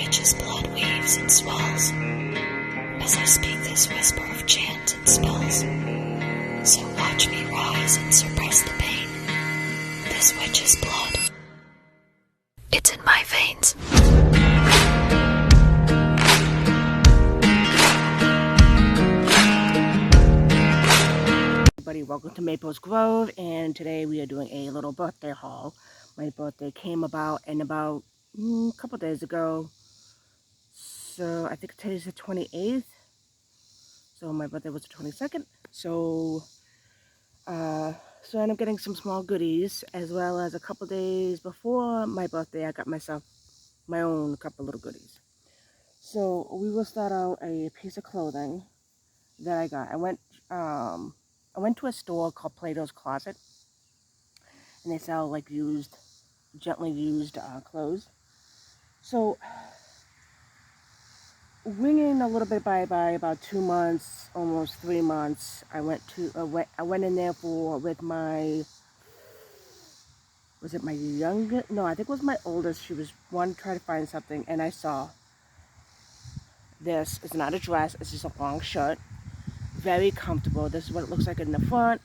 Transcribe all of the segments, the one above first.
witch's blood weaves and swells as I speak this whisper of chant and spells. So watch me rise and suppress the pain. This witch's blood, it's in my veins. Everybody, welcome to Maples Grove, and today we are doing a little birthday haul. My birthday came about a couple days ago, so I think today's the 28th, so my birthday was the 22nd, so I ended up getting some small goodies, as well as a couple days before my birthday I got myself my own couple little goodies. So we will start out a piece of clothing that I got. I went to a store called Plato's Closet, and they sell like gently used clothes. So winging a little bit by about 2 months, almost 3 months, I went in there with my, was it my youngest? No, I think it was my oldest. She was wanting to try to find something, and I saw this. It's not a dress, it's just a long shirt. Very comfortable. This is what it looks like in the front.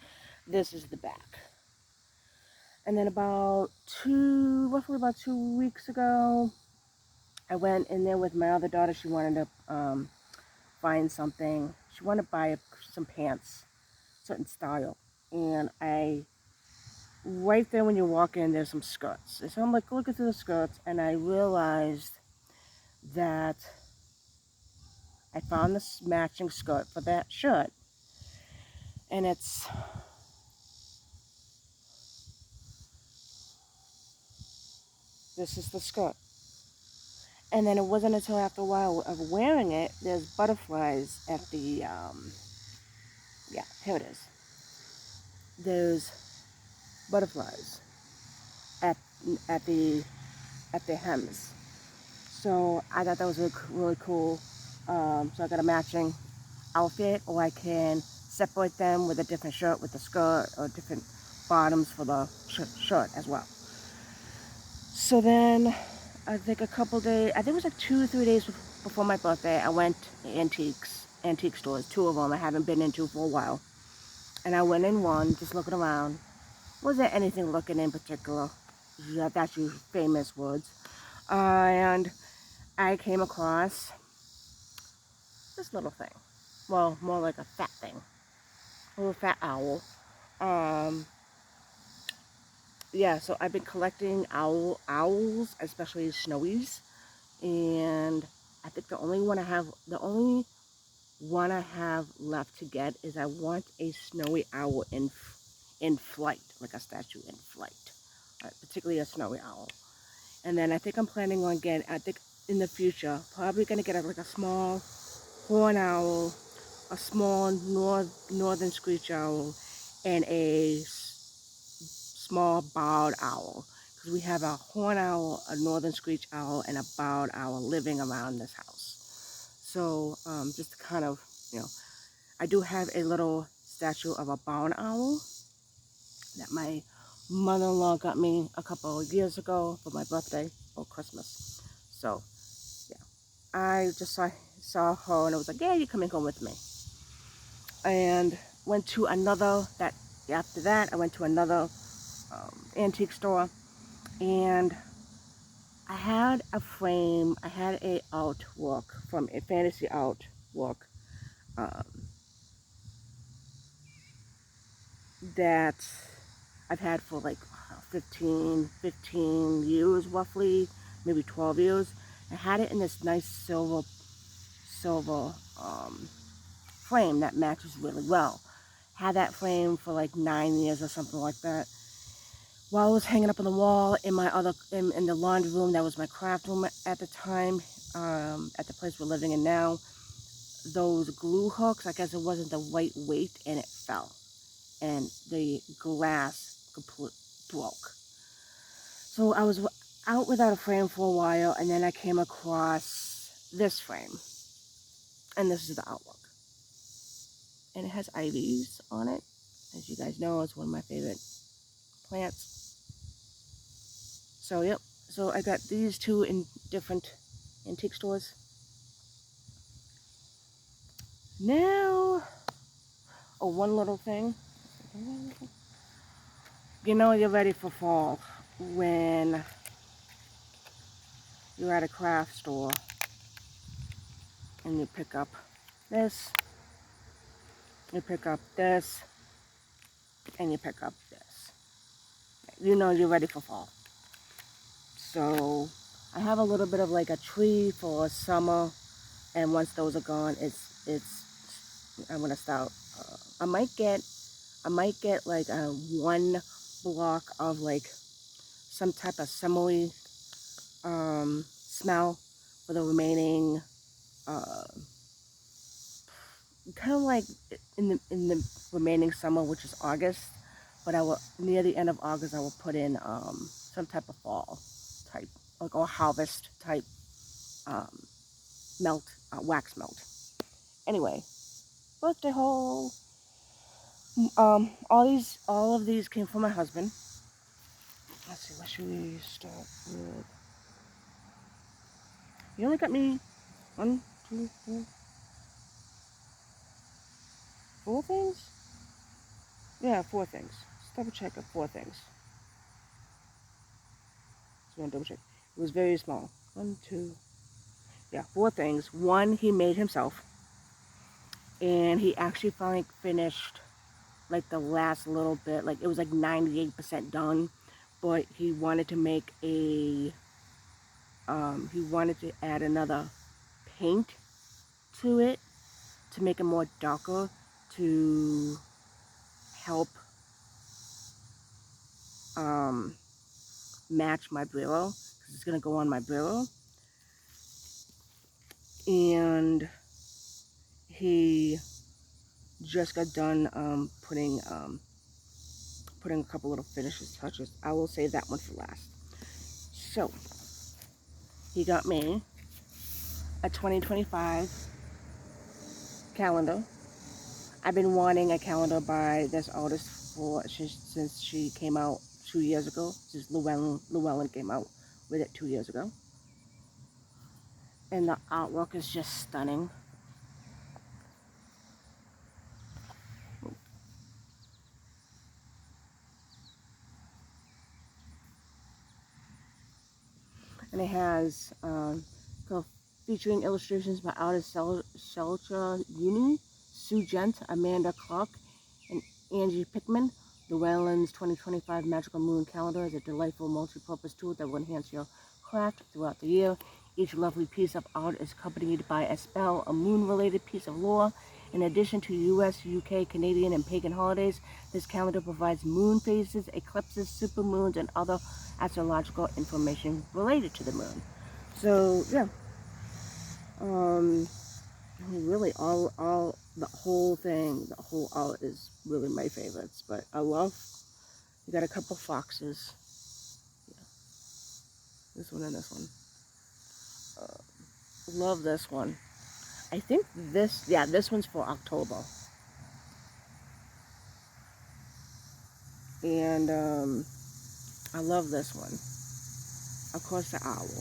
This is the back. And then roughly about 2 weeks ago, I went in there with my other daughter. She wanted to find something. She wanted to buy some pants, certain style. And right there when you walk in, there's some skirts. And so I'm like looking through the skirts, and I realized that I found this matching skirt for that shirt. And this is the skirt. And then it wasn't until after a while of wearing it, there's butterflies at the, yeah, here it is. There's butterflies at the hems. So I thought that was really cool. So I got a matching outfit, or I can separate them with a different shirt with the skirt, or different bottoms for the shirt as well. So then I think it was like 2 or 3 days before my birthday, I went to antique stores, 2 of them I haven't been into for a while. And I went in one, just looking around. Wasn't anything looking in particular. That's your famous words. And I came across this little thing. Well, more like a fat thing. A little fat owl. Yeah, so I've been collecting owls, especially snowies. And I think the only one I have left to get is I want a snowy owl in flight, like a statue in flight, particularly a snowy owl. And then I think I'm planning on getting, I think in the future, probably going to get like a small horn owl, a small northern screech owl, and a small barred owl. Because we have a horn owl, a northern screech owl, and a barred owl living around this house. So just to kind of, I do have a little statue of a barn owl that my mother-in-law got me a couple of years ago for my birthday or Christmas. So yeah, I just saw her, and I was like, yeah, you're coming home with me. And went to after that I went to another antique store, and I had a frame, I had a artwork from a fantasy artwork that I've had for like 15 years roughly, maybe 12 years. I had it in this nice silver frame that matches really well. Had that frame for like 9 years or something like that. While it was hanging up on the wall in in the laundry room, that was my craft room at the time, at the place we're living in now, those glue hooks, I guess it wasn't the right weight, and it fell. And the glass broke. So I was out without a frame for a while, and then I came across this frame. And this is the artwork. And it has ivies on it. As you guys know, it's one of my favorite plants. So yep, so I got these two in different antique stores. Now, oh, one little thing. You know you're ready for fall when you're at a craft store and you pick up this, you pick up this, and you pick up this. You know you're ready for fall. So I have a little bit of like a tree for summer, and once those are gone, I'm gonna start. I might get like a one block of like some type of summery smell for the remaining kind of like in the remaining summer, which is August. But I will, near the end of August, I will put in some type of fall type, like, or harvest type um, melt, wax melt. Anyway, birthday haul. All of these came from my husband. Let's see, what should we start with? You only got me 1, 2, 3, 4 things? Yeah, 4 things. Let's double check it. 4 things. Just want to double check. It was very small. 1, 2, yeah, 4 things. One he made himself, and he actually finally finished like the last little bit. Like it was like 98% done, but he wanted to make a he wanted to add another paint to it to make it more darker, to help match my bureau, because it's gonna go on my bureau. And he just got done putting a couple little finishes touches. I will save that one for last. So he got me a 2025 calendar. I've been wanting a calendar by this artist since she came out 2 years ago. Since Llewellyn came out with it 2 years ago. And the artwork is just stunning. And it has featuring illustrations by artists Selcha Uni, Sue Gent, Amanda Clark, and Angie Pickman. Llewellyn's 2025 Magical Moon Calendar is a delightful multi-purpose tool that will enhance your craft throughout the year. Each lovely piece of art is accompanied by a spell, a moon-related piece of lore. In addition to US, UK, Canadian, and pagan holidays, this calendar provides moon phases, eclipses, supermoons, and other astrological information related to the moon. So, yeah. Really, all the whole thing, the whole art is really my favorites. But I love, you got a couple foxes. Yeah. This one and this one. Love this one. I think this one's for October. And I love this one. Of course, the owl. Of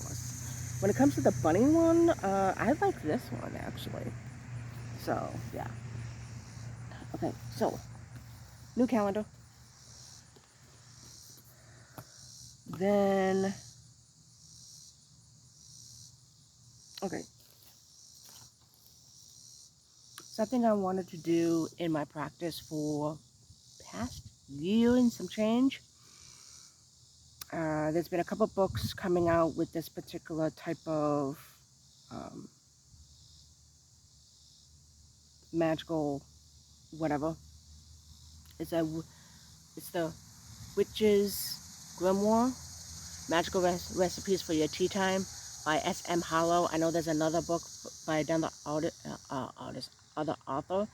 course. When it comes to the bunny one, I like this one actually. So yeah. Okay, so new calendar. Then okay. Something I wanted to do in my practice for past year and some change. There's been a couple books coming out with this particular type of magical whatever. It's the Witch's Grimoire, Magical Recipes for Your Tea Time by S.M. Harlow. I know there's another book by another other author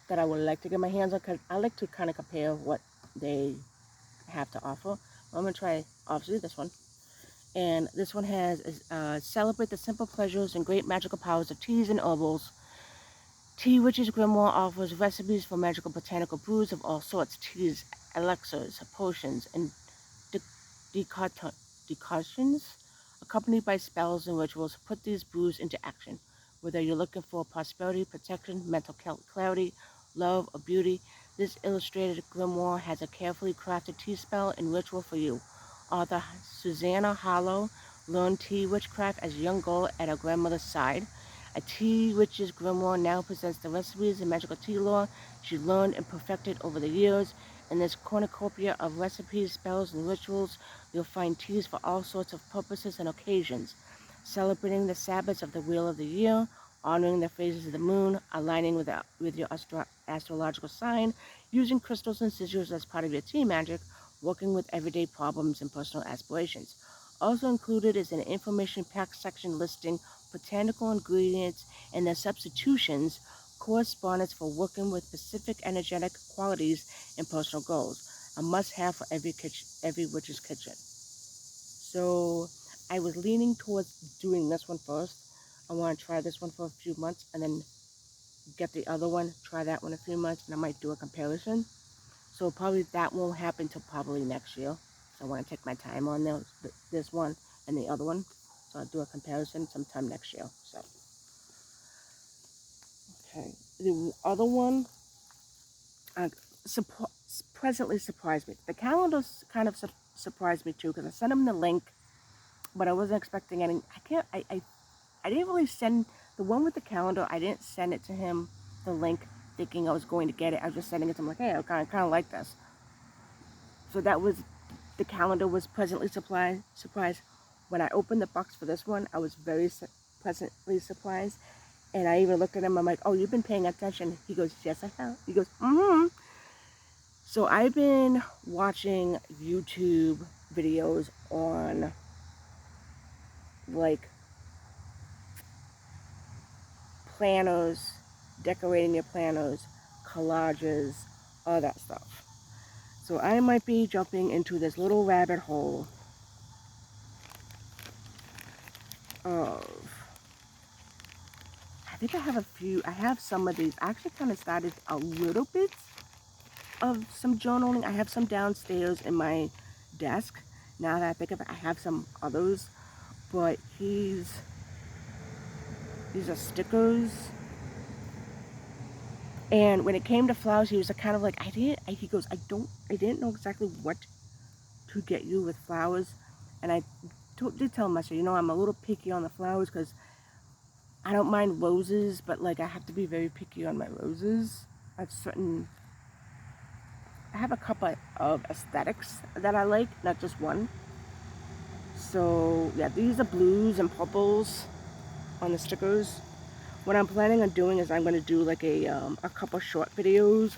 that I would like to get my hands on, because I like to kind of compare what they have to offer. I'm going to try, obviously, this one. And this one has, celebrate the simple pleasures and great magical powers of teas and herbals. Tea Witch's Grimoire offers recipes for magical botanical brews of all sorts, teas, elixirs, potions, and decoctions. accompanied by spells and rituals. Put these brews into action. Whether you're looking for prosperity, protection, mental clarity, love, or beauty, this illustrated grimoire has a carefully crafted tea spell and ritual for you. Author Susanna Harlow learned tea witchcraft as a young girl at her grandmother's side. A tea witch's grimoire now presents the recipes and magical tea lore she learned and perfected over the years. In this cornucopia of recipes, spells, and rituals, you'll find teas for all sorts of purposes and occasions. Celebrating the Sabbaths of the Wheel of the Year, honoring the phases of the moon, aligning with your astrological sign, using crystals and sigils as part of your tea magic, working with everyday problems and personal aspirations. Also included is an information-packed section listing botanical ingredients and their substitutions, correspondence for working with specific energetic qualities and personal goals. A must-have for every witch's kitchen. So I was leaning towards doing this one first. I want to try this one for a few months and then get the other one, try that one a few months, and I might do a comparison. So probably that won't happen till probably next year. So I want to take my time on this one and the other one. So I'll do a comparison sometime next year. So, okay. The other one pleasantly surprised me. The calendars kind of surprised me too, because I sent him the link, but I wasn't expecting any. I didn't really send the one with the calendar. I didn't send it to him, the link, thinking I was going to get it. I was just sending it to him like, hey, I kind of like this. So that was, the calendar was pleasantly surprised. When I opened the box for this one, I was very pleasantly surprised. And I even looked at him, I'm like, oh, you've been paying attention? He goes, yes, I have. He goes, mm-hmm. So I've been watching YouTube videos on, like, planners, decorating your planners, collages, all that stuff. So I might be jumping into this little rabbit hole of, I think I have some of these. I actually kind of started a little bit of some journaling. I have some downstairs in my desk. Now that I think of it, I have some others, but these are stickers. And when it came to flowers, he was kind of like, he goes, I didn't know exactly what to get you with flowers. And I did tell him, I said, you know, I'm a little picky on the flowers because I don't mind roses, but like I have to be very picky on my roses. I have a couple of aesthetics that I like, not just one. So yeah, these are blues and purples on the stickers. What I'm planning on doing is I'm going to do like a couple short videos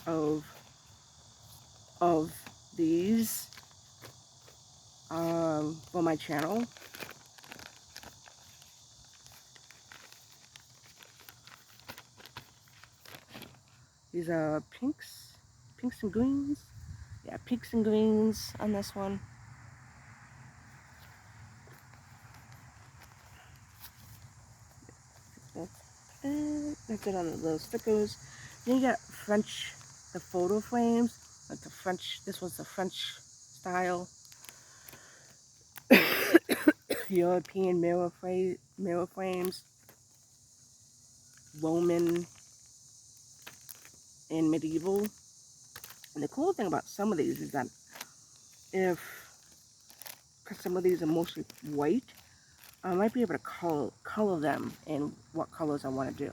of these for my channel. These are pinks and greens. Yeah, pinks and greens on this one. That's it on the little stickers. Then you got the photo frames, like the French. This one's the French style. European mirror frames, Roman and medieval. And the cool thing about some of these is that because some of these are mostly white, I might be able to color them in what colors I want to do.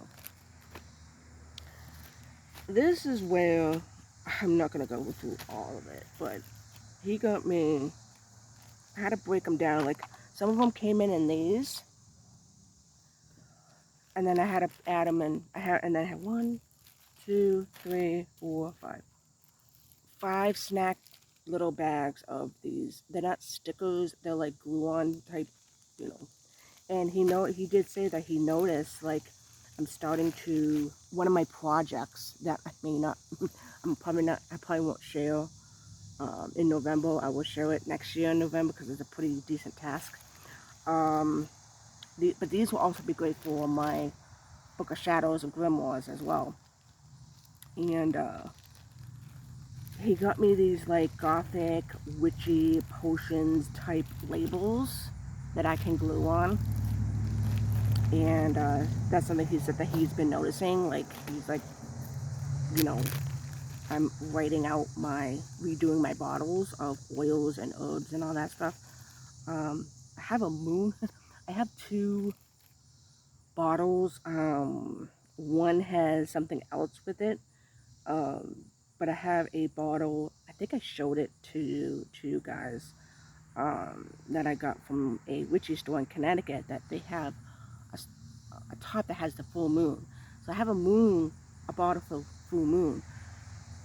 This is where I'm not going to go through all of it, but he got me, I had to break them down. Like some of them came in these, and then I had to add them in. And then I had 1, 2, 3, 4, 5. 5 snack little bags of these. They're not stickers, they're like glue-on type, you know. And he did say that he noticed, like, I'm starting to, one of my projects that I may not, I probably won't share in November. I will share it next year in November because it's a pretty decent task. But these will also be great for my Book of Shadows and Grimoires as well. And he got me these like gothic, witchy potions type labels. that I can glue on. And that's something he said that he's been noticing. Like, he's like, you know, I'm redoing my bottles of oils and herbs and all that stuff. I have a moon. I have 2 bottles. One has something else with it. But I have a bottle, I think I showed it to you guys, that I got from a witchy store in Connecticut, that they have a top that has the full moon. So I have a bottle for full moon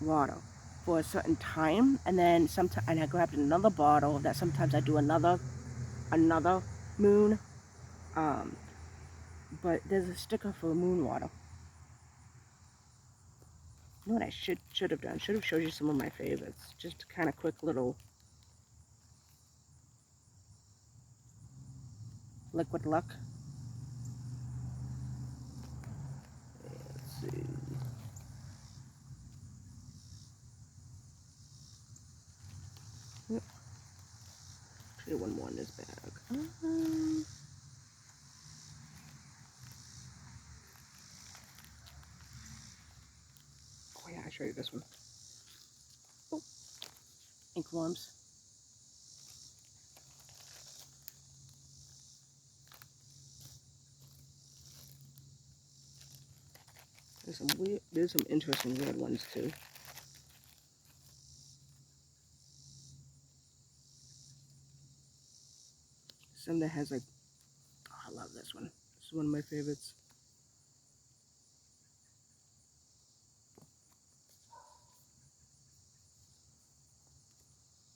water for a certain time, and then sometimes, and I grabbed another bottle that sometimes I do another moon. But there's a sticker for moon water. You know what I should have done? Should have showed you some of my favorites. Just kind of quick little liquid luck. Let's see. Yep. Actually, one more in this bag. Oh yeah, I showed you this one. Oh, ink worms. There's some interesting red ones too. Some that has like, oh, I love this one. This is one of my favorites.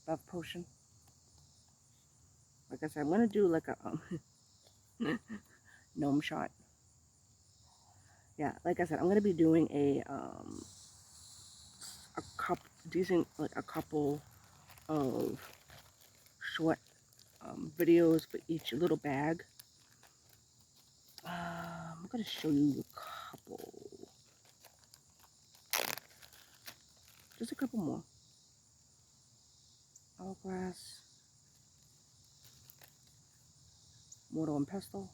Love potion. Like I said, I'm gonna do like a gnome shot. Yeah, like I said, I'm gonna be doing a couple of short videos for each little bag. I'm gonna show you a couple. Just a couple more. Hourglass. Mortar and pestle.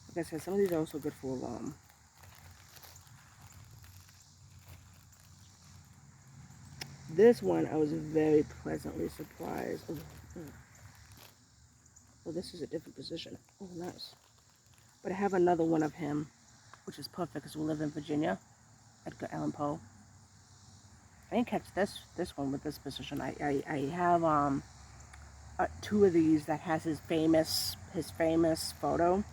Like I said, some of these are also good for this one I was very pleasantly surprised. Oh, this is a different position. Oh, nice. But I have another one of him, which is perfect because we live in Virginia. Edgar Allan Poe. I didn't catch this one with this position. I have 2 of these that has his famous photo.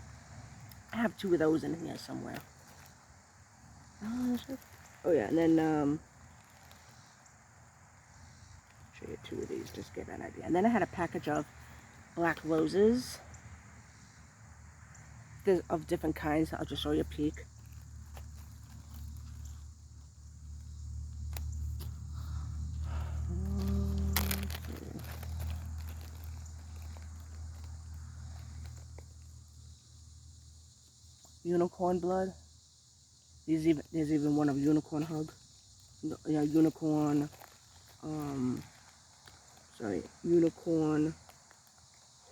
I have 2 of those in here somewhere. Oh yeah, and then show you 2 of these just to get an idea. And then I had a package of black roses. There's of different kinds. I'll just show you a peek. Unicorn blood. There's even one of unicorn hug. Yeah, unicorn. Unicorn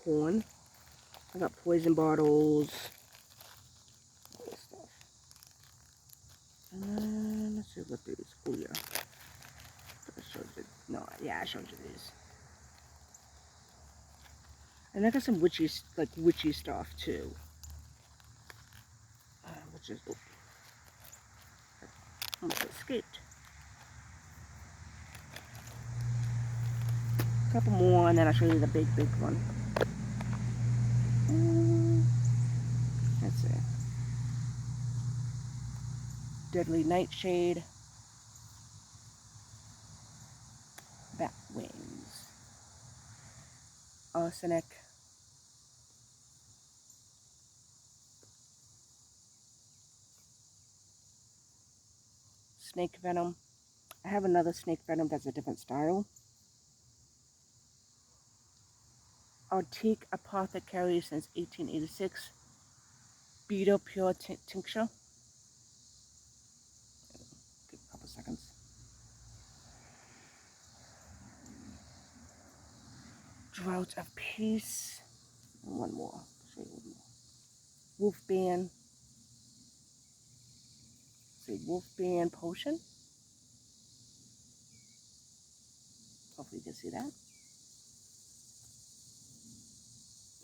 horn. I got poison bottles. All this stuff. And then let's see what these. Oh yeah. I showed you. No, yeah, I showed you these. And I got some witchy stuff too. Which is almost escaped. A couple more, and then I'll show you the big one. Let's see. Deadly Nightshade. Bat wings. Arsenic. Snake venom. I have another snake venom that's a different style. Antique Apothecary since 1886. Beetle Pure Tincture. Give a couple seconds. Drought of Peace. And one more. Show you one more. Wolfband. See, Wolfband Potion. Hopefully you can see that.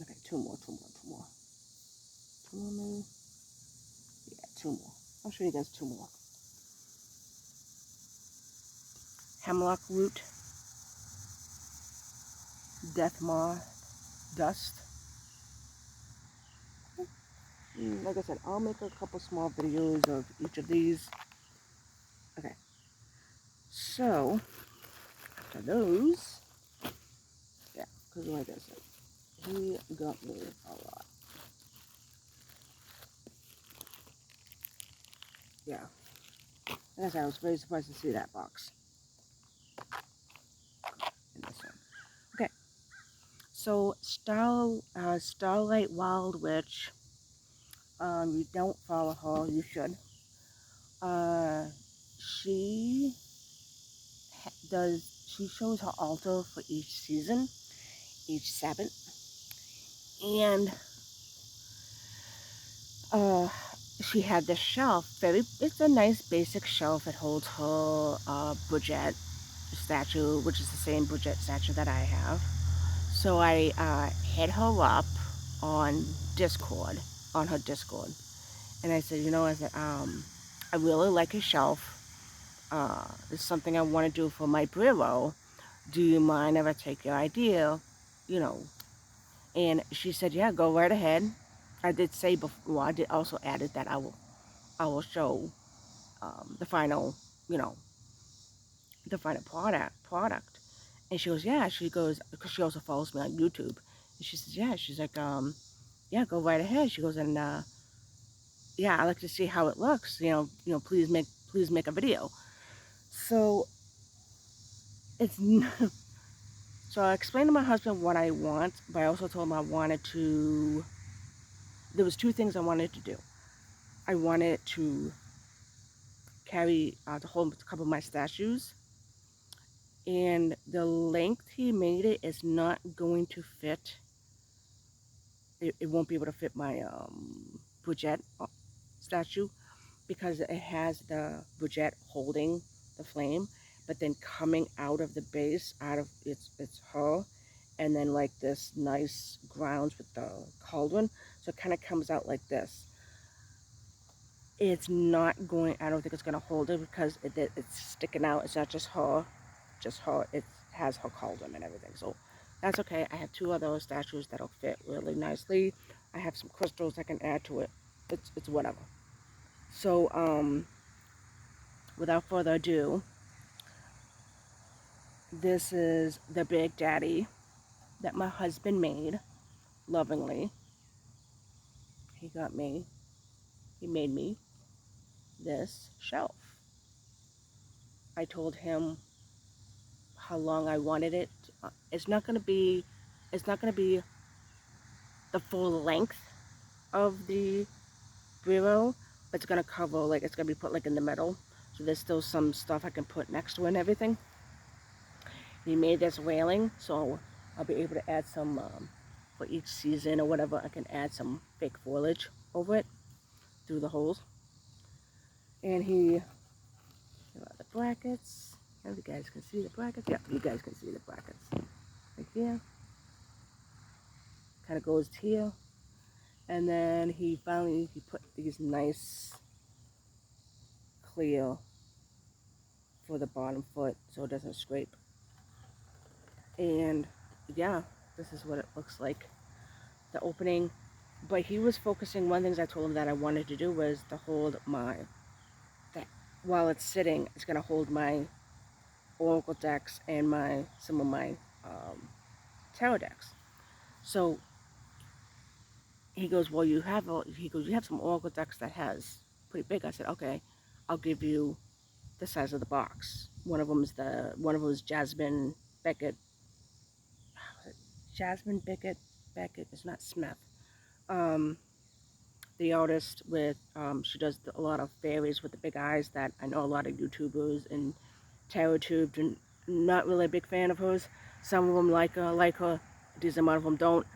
Okay, two more. Two more maybe? Yeah, two more. I'll show you guys two more. Hemlock Root. Death Moth. Dust. Like I said, I'll make a couple small videos of each of these. Okay. So, after those, yeah, because like I said, he got me a lot. Yeah. Like I said, I was very surprised to see that box. In this one. Okay. So, Starlight Wild Witch. You don't follow her, you should. She shows her altar for each season, each Sabbath. And she had this shelf. It's a nice basic shelf. It holds her Bridget statue, which is the same Bridget statue that I have. So I hit her up on Discord, on her Discord, and I said, I really like your shelf. It's something I want to do for my bureau. Do you mind if I take your idea? And she said, yeah, go right ahead. I did say before, I did also added that I will show the final, the final product. And she goes, yeah. She goes, because she also follows me on YouTube. And she says, yeah. She's like, yeah, go right ahead. She goes, and yeah, I like to see how it looks. Please make a video. So it's so I explained to my husband what I want, but I also told him I wanted to. There was two things I wanted to do. I wanted to carry to hold a couple of my statues, and the length he made it is not going to fit. It won't be able to fit my Bridget statue, because it has the Bridget holding the flame, but then coming out of the base, out of it's her, and then like this nice grounds with the cauldron, so it kind of comes out like this. It's not going, I don't think it's going to hold it, because it's sticking out. It's not just her, it has her cauldron and everything, so that's okay. I have two other statues that'll fit really nicely. I have some crystals I can add to it. It's whatever. So without further ado, this is the Big Daddy that my husband made lovingly. He made me this shelf. I told him how long I wanted it. It's not going to be the full length of the bureau, but it's going to cover, like, it's going to be put like in the middle. So there's still some stuff I can put next to it and everything. He made this railing, so I'll be able to add some, for each season or whatever, I can add some fake foliage over it through the holes. And here are the brackets. And you guys can see the brackets. Yeah, you guys can see the brackets. Right here. Kind of goes here. And then he put these nice clear for the bottom foot so it doesn't scrape. And yeah, this is what it looks like, the opening. But he was focusing, one of the things I told him that I wanted to do was to hold while it's sitting, it's going to hold my oracle decks and some of my tarot decks. So he goes, well, you have some oracle decks that has pretty big. I said, okay, I'll give you the size of the box. One of them is Jasmine Beckett. Jasmine Beckett. It's not Smith. The artist with she does a lot of fairies with the big eyes that I know a lot of YouTubers and tarot tubes, and not really a big fan of hers. Some of them like her. decent amount of them don't.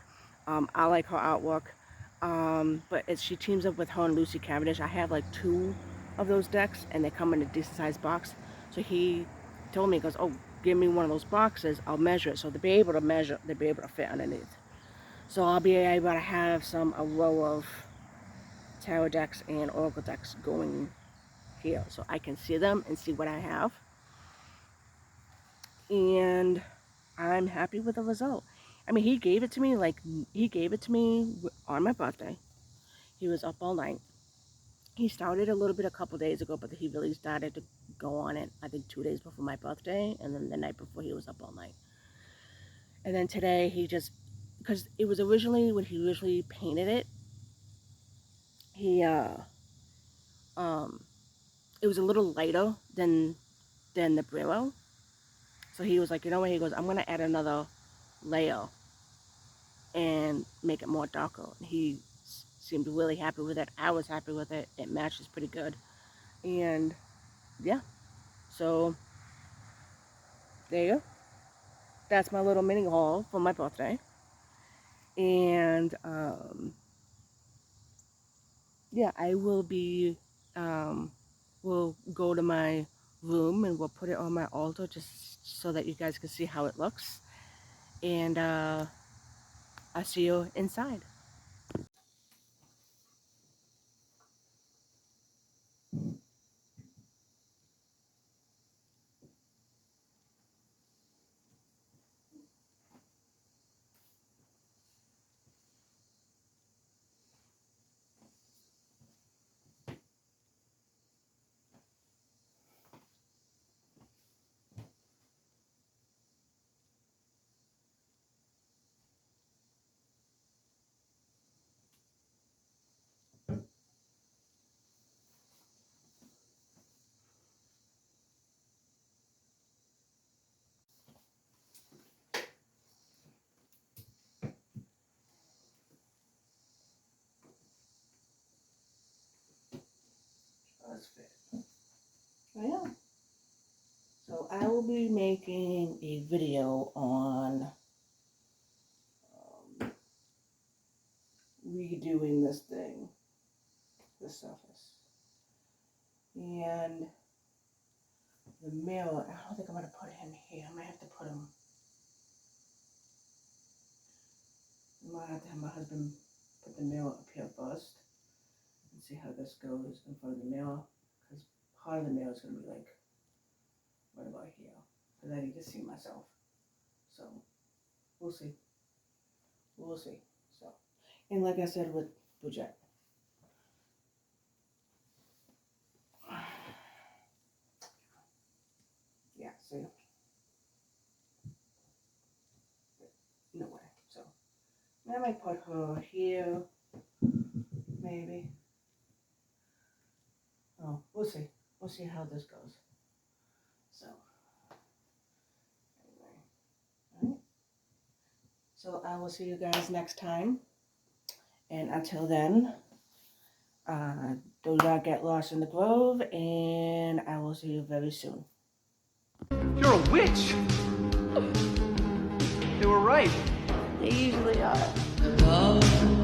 I like her artwork. But she teams up with her and Lucy Cavendish. I have like 2 of those decks, and they come in a decent sized box. So he told me, he goes, oh, give me one of those boxes, I'll measure it. So they'll be able to measure, they'll be able to fit underneath. So I'll be able to have a row of tarot decks and oracle decks going here, so I can see them and see what I have. And I'm happy with the result. I mean, he gave it to me on my birthday. He was up all night. He started a little bit a couple days ago, but he really started to go on it, I think 2 days before my birthday, and then the night before he was up all night. And then today he just, because it was originally, when he originally painted it, he, it was a little lighter than the Brillo. So he was like, you know what, he goes, I'm going to add another layer and make it more darker. And he seemed really happy with it. I was happy with it. It matches pretty good. And yeah, so there you go. That's my little mini haul for my birthday. And yeah, I will be, we'll go to my room and we'll put it on my altar just so that you guys can see how it looks. And I'll see you inside. Yeah. So I will be making a video on redoing this thing, the surface. And the mirror, I don't think I'm going to put him here. I might have to put him, I might have to have my husband put the mirror up here first and see how this goes in front of the mirror, because part of the mirror is going to be like right about here, because I need to see myself. So we'll see. We'll see. So, and like I said with Bujet, yeah, see, no way. So I might put her here, maybe. Oh, we'll see. We'll see how this goes. So, anyway, all right. So I will see you guys next time. And until then, do not get lost in the grove, and I will see you very soon. You're a witch! They were right. They usually are.